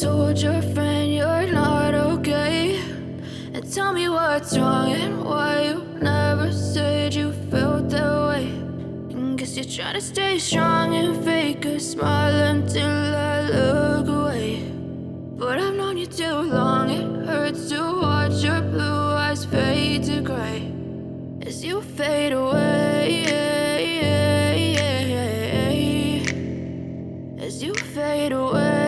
told your friend you're not okay? And tell me what's wrong and why you never said you felt that way. And guess you're trying to stay strong and fake a smile until I look away. But I've known you too long, it hurts to watch your blue eyes fade to gray as you fade away, as you fade away.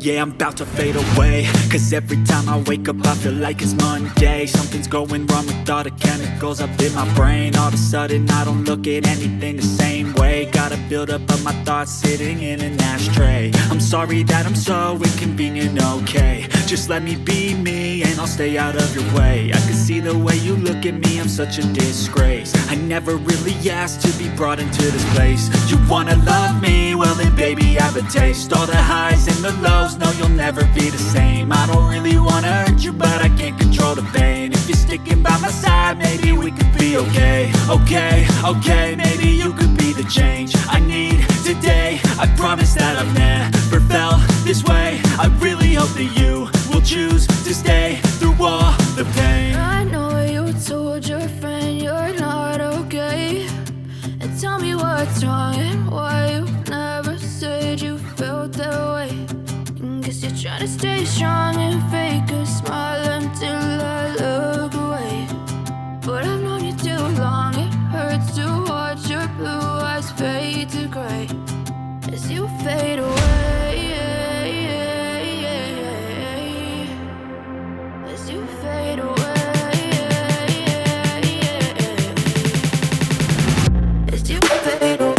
Yeah, I'm about to fade away, cause every time I wake up I feel like it's Monday. Something's going wrong with all the chemicals up in my brain. All of a sudden I don't look at anything the same way. Gotta build up of my thoughts sitting in an ashtray. I'm sorry that I'm so inconvenient, okay? Just let me be me and I'll stay out of your way. I can see the way you look at me, I'm such a disgrace. I never really asked to be brought into this place. You wanna love me? Well then baby I have a taste. All the highs and the lows, no you'll never be the same. I don't really wanna hurt you but I can't control the pain. If you're sticking by my side maybe we could be okay. Okay, maybe you could be the change I need today. I promise that I've never felt this way. I really hope that you will choose to stay through all the pain. I know you told your friend you're not okay. And tell me what's wrong and why you never said you felt that way. And guess you're trying to stay strong and fake a smile until I look away. But I've known you too long, it hurts to watch your blue eyes fade to gray as you fade away, as you fade away, as you fade away.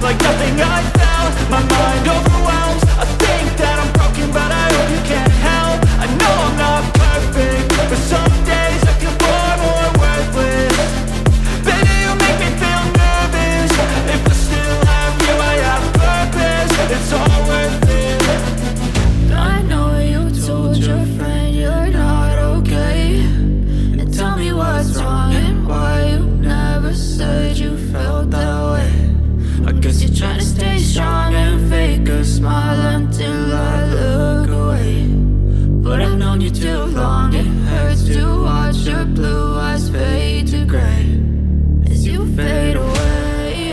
Like nothing I felt, my mind overwhelms. I think that I'm broken, but I hope you can't help. I know I'm not perfect, but some days I feel far more worthless. Baby, you make me feel nervous. If I still have you, I have purpose. It's all worth it. I know you told your friend you're not okay. And tell me what's wrong and why you never said you felt that way. I guess you're trying to stay strong and fake a smile until I look away. But I've known you too long, it hurts to watch your blue eyes fade to gray as you fade away,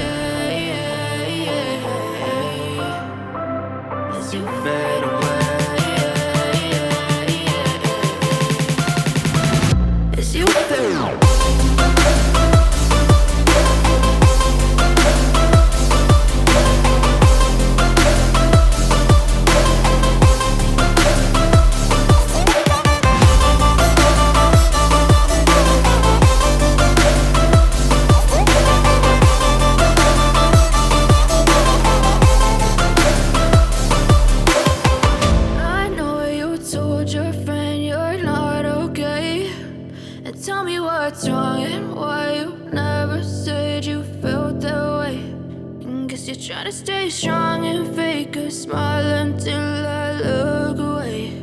as you fade away, as you fade away. Your friend you're not okay. And tell me what's wrong and why you never said you felt that way. And guess you're trying to stay strong and fake a smile until I look away.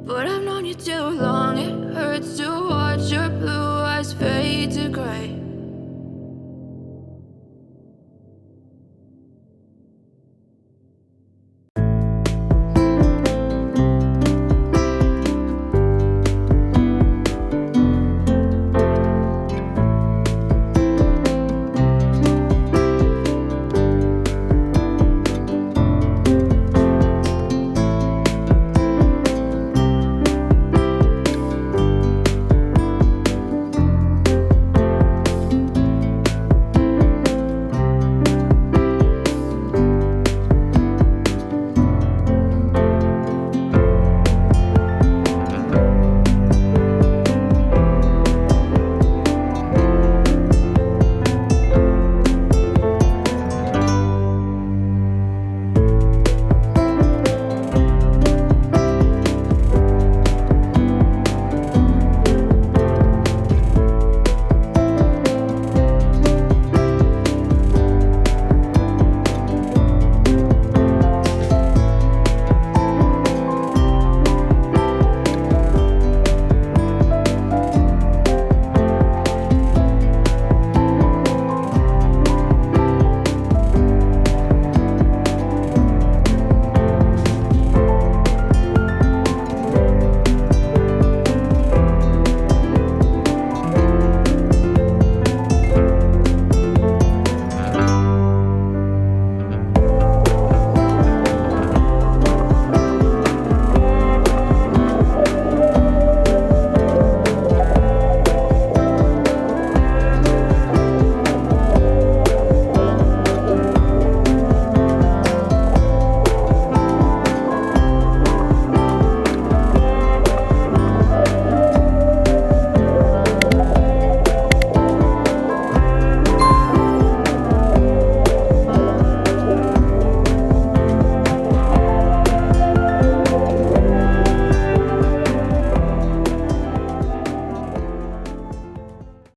But I've known you too long, it hurts to watch your blue eyes fade to gray